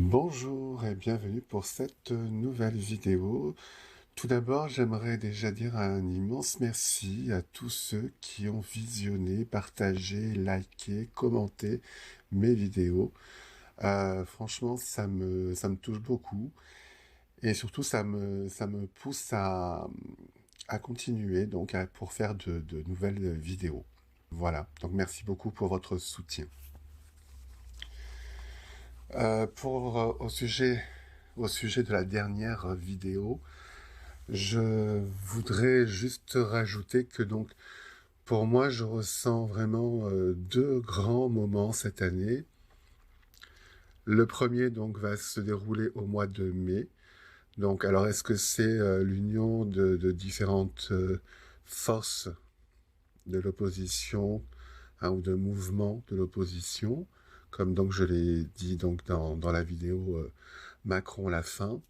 Bonjour et bienvenue pour cette nouvelle vidéo. Tout d'abord, j'aimerais déjà dire un immense merci à tous ceux qui ont visionné, partagé, liké, commenté mes vidéos. Franchement, ça me touche beaucoup et surtout ça me pousse à continuer pour faire de nouvelles vidéos. Voilà, donc merci beaucoup pour votre soutien. Au sujet de la dernière vidéo, je voudrais juste rajouter que donc pour moi je ressens vraiment deux grands moments cette année. Le premier donc va se dérouler au mois de mai. Donc alors est-ce que c'est l'union de différentes forces de l'opposition, hein, ou de mouvements de l'opposition, comme donc je l'ai dit donc dans la vidéo Macron la fin.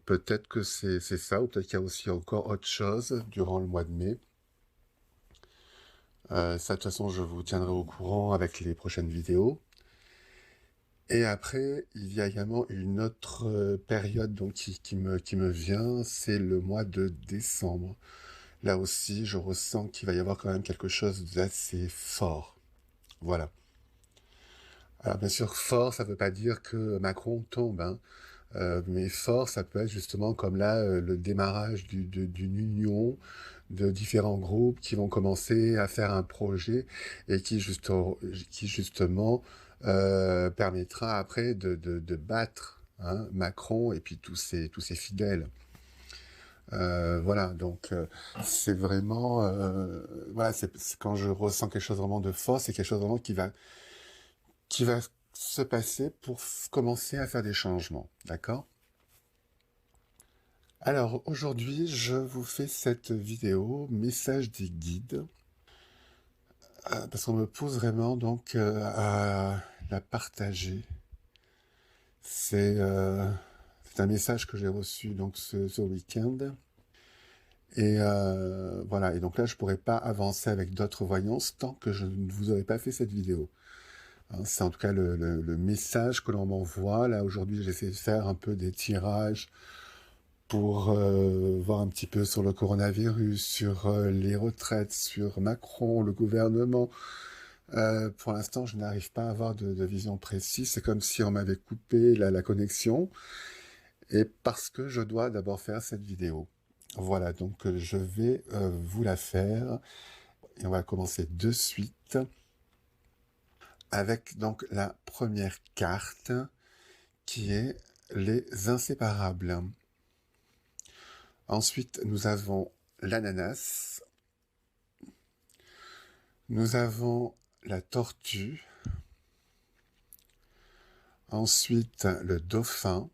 Peut-être que c'est ça, ou peut-être qu'il y a aussi encore autre chose durant le mois de mai. Ça, de toute façon, je vous tiendrai au courant avec les prochaines vidéos. Et après, il y a également une autre période donc, qui me vient, c'est le mois de décembre. Là aussi, je ressens qu'il va y avoir quand même quelque chose d'assez fort. Voilà. Alors bien sûr, fort, ça ne veut pas dire que Macron tombe, hein. Mais fort, ça peut être justement comme là le démarrage d'une union de différents groupes qui vont commencer à faire un projet et qui justement permettra après de battre, hein, Macron et puis tous ses fidèles. Voilà, donc c'est vraiment voilà, c'est quand je ressens quelque chose vraiment de fort, c'est quelque chose vraiment qui va se passer pour commencer à faire des changements, d'accord? Alors aujourd'hui, je vous fais cette vidéo message des guides parce qu'on me pose vraiment donc à la partager. C'est un message que j'ai reçu donc ce week-end et voilà. Et donc là, je pourrais pas avancer avec d'autres voyances tant que je ne vous aurais pas fait cette vidéo. Hein, c'est en tout cas le message que l'on m'envoie. Là aujourd'hui, j'essaie de faire un peu des tirages pour voir un petit peu sur le coronavirus, sur les retraites, sur Macron, le gouvernement. Pour l'instant, je n'arrive pas à avoir de vision précise. C'est comme si on m'avait coupé la connexion. Et parce que je dois d'abord faire cette vidéo. Voilà, donc je vais vous la faire. Et on va commencer de suite avec donc la première carte qui est les inséparables. Ensuite, nous avons l'ananas. Nous avons la tortue. Ensuite, le dauphin.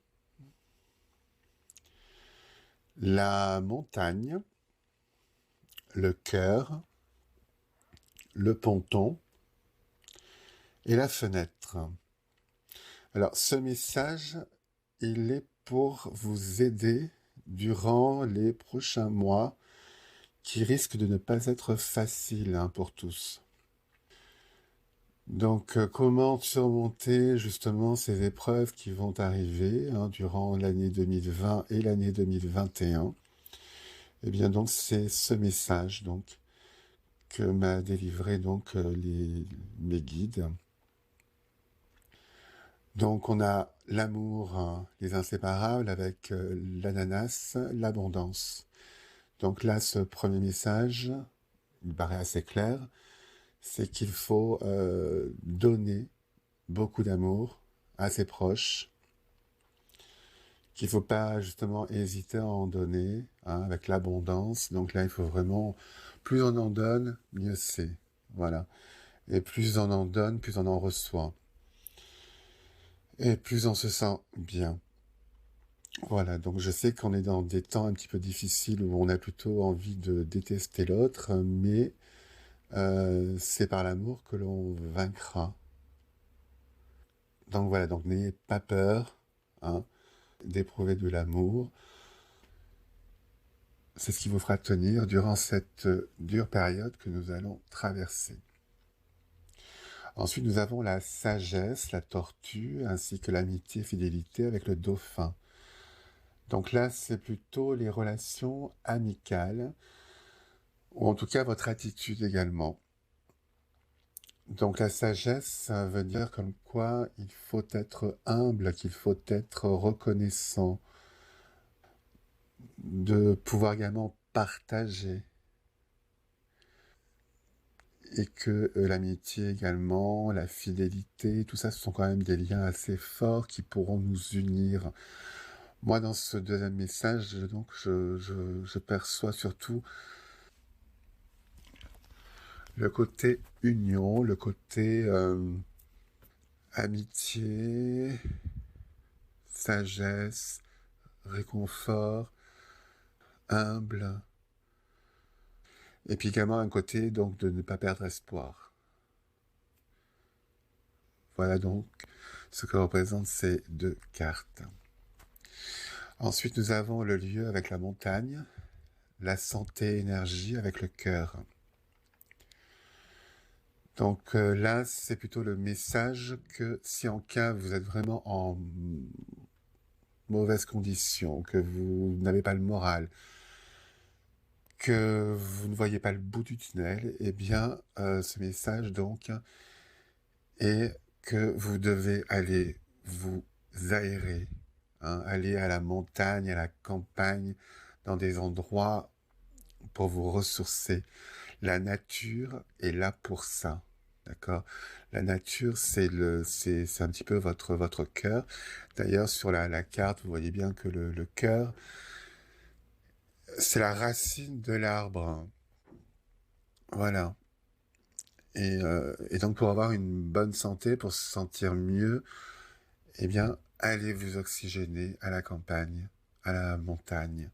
La montagne. Le cœur. Le ponton. Et la fenêtre. Alors, ce message, il est pour vous aider durant les prochains mois qui risquent de ne pas être faciles, hein, pour tous. Donc, comment surmonter justement ces épreuves qui vont arriver, hein, durant l'année 2020 et l'année 2021? Eh bien, donc, c'est ce message donc que m'a délivré donc mes guides. Donc, on a l'amour, hein, les inséparables avec l'ananas, l'abondance. Donc là, ce premier message, il paraît assez clair, c'est qu'il faut donner beaucoup d'amour à ses proches, qu'il faut pas justement hésiter à en donner, hein, avec l'abondance. Donc là, il faut vraiment, plus on en donne, mieux c'est. Voilà. Et plus on en donne, plus on en reçoit. Et plus on se sent bien. Voilà, donc je sais qu'on est dans des temps un petit peu difficiles où on a plutôt envie de détester l'autre, mais c'est par l'amour que l'on vaincra. Donc voilà, donc n'ayez pas peur, hein, d'éprouver de l'amour. C'est ce qui vous fera tenir durant cette dure période que nous allons traverser. Ensuite, nous avons la sagesse, la tortue, ainsi que l'amitié, fidélité avec le dauphin. Donc là, c'est plutôt les relations amicales, ou en tout cas votre attitude également. Donc la sagesse, ça veut dire comme quoi il faut être humble, qu'il faut être reconnaissant, de pouvoir également partager, et que l'amitié également, la fidélité, tout ça, ce sont quand même des liens assez forts qui pourront nous unir. Moi, dans ce deuxième message, donc, je perçois surtout le côté union, le côté amitié, sagesse, réconfort, humble, et puis également un côté donc de ne pas perdre espoir. Voilà donc ce que représentent ces deux cartes. Ensuite, nous avons le lieu avec la montagne, la santé, énergie avec le cœur. Donc là, c'est plutôt le message que si en cas vous êtes vraiment en mauvaise condition, que vous n'avez pas le moral, que vous ne voyez pas le bout du tunnel, eh bien, ce message donc est que vous devez aller vous aérer, hein, aller à la montagne, à la campagne, dans des endroits pour vous ressourcer. La nature est là pour ça. D'accord? La nature, c'est un petit peu votre cœur. D'ailleurs, sur la carte, vous voyez bien que le cœur, c'est la racine de l'arbre. Voilà. Et donc, pour avoir une bonne santé, pour se sentir mieux, eh bien, allez vous oxygéner à la campagne, à la montagne.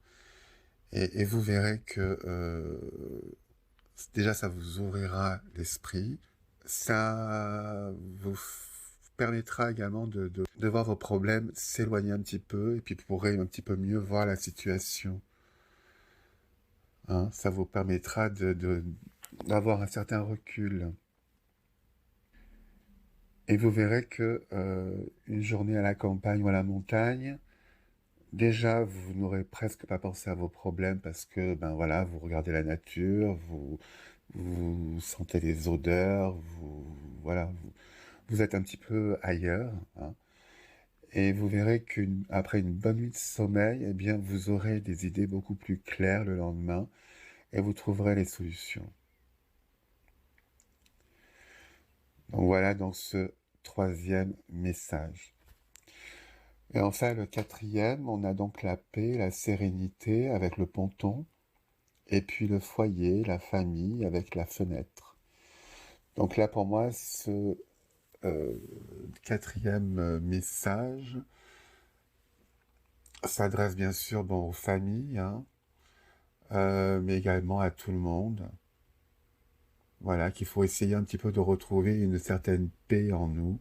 Et vous verrez que déjà, ça vous ouvrira l'esprit. Ça vous permettra également de voir vos problèmes s'éloigner un petit peu, et puis vous pourrez un petit peu mieux voir la situation. Hein, ça vous permettra d'avoir un certain recul. Et vous verrez que une journée à la campagne ou à la montagne, déjà, vous n'aurez presque pas pensé à vos problèmes parce que, ben voilà, vous regardez la nature, vous sentez les odeurs, voilà, vous êtes un petit peu ailleurs, hein. Et vous verrez qu'après une bonne nuit de sommeil, eh bien, vous aurez des idées beaucoup plus claires le lendemain et vous trouverez les solutions. Donc voilà dans ce troisième message. Et enfin, le quatrième, on a donc la paix, la sérénité avec le ponton, et puis le foyer, la famille avec la fenêtre. Donc là, pour moi, ce quatrième message s'adresse bien sûr aux familles, hein, mais également à tout le monde. Voilà, qu'il faut essayer un petit peu de retrouver une certaine paix en nous,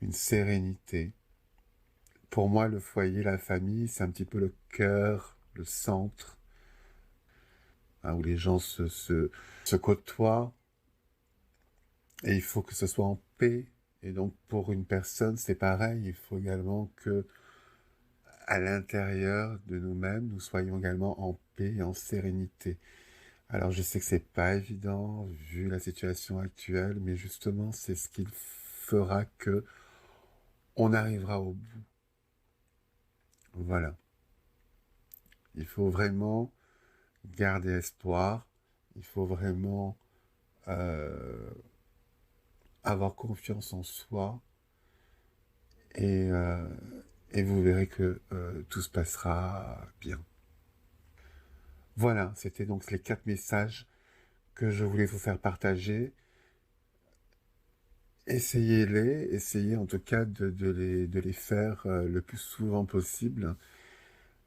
une sérénité. Pour moi, le foyer, la famille, c'est un petit peu le cœur, le centre, hein, où les gens se côtoient, et il faut que ce soit en paix. Et donc, pour une personne, c'est pareil, il faut également que, à l'intérieur de nous-mêmes, nous soyons également en paix et en sérénité. Alors, je sais que c'est pas évident, vu la situation actuelle, mais justement, c'est ce qu'il fera que on arrivera au bout. Voilà. Il faut vraiment garder espoir. Il faut vraiment euh, avoir confiance en soi. Et, euh, et vous verrez que tout se passera bien. Voilà, c'était donc les 4 messages que je voulais vous faire partager. Essayez-les, essayez en tout cas de les faire le plus souvent possible.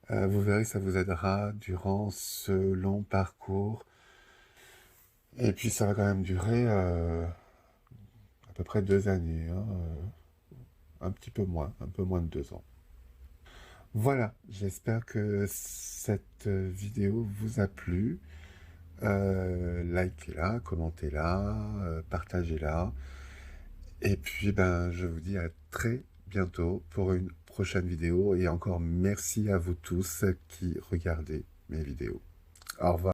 Vous verrez, ça vous aidera durant ce long parcours. Et puis ça va quand même durer à peu près 2 années, hein, un petit peu moins, un peu moins de 2 ans. Voilà, j'espère que cette vidéo vous a plu. Likez-la, commentez-la, partagez-la. Et puis, ben, je vous dis à très bientôt pour une prochaine vidéo. Et encore merci à vous tous qui regardez mes vidéos. Au revoir.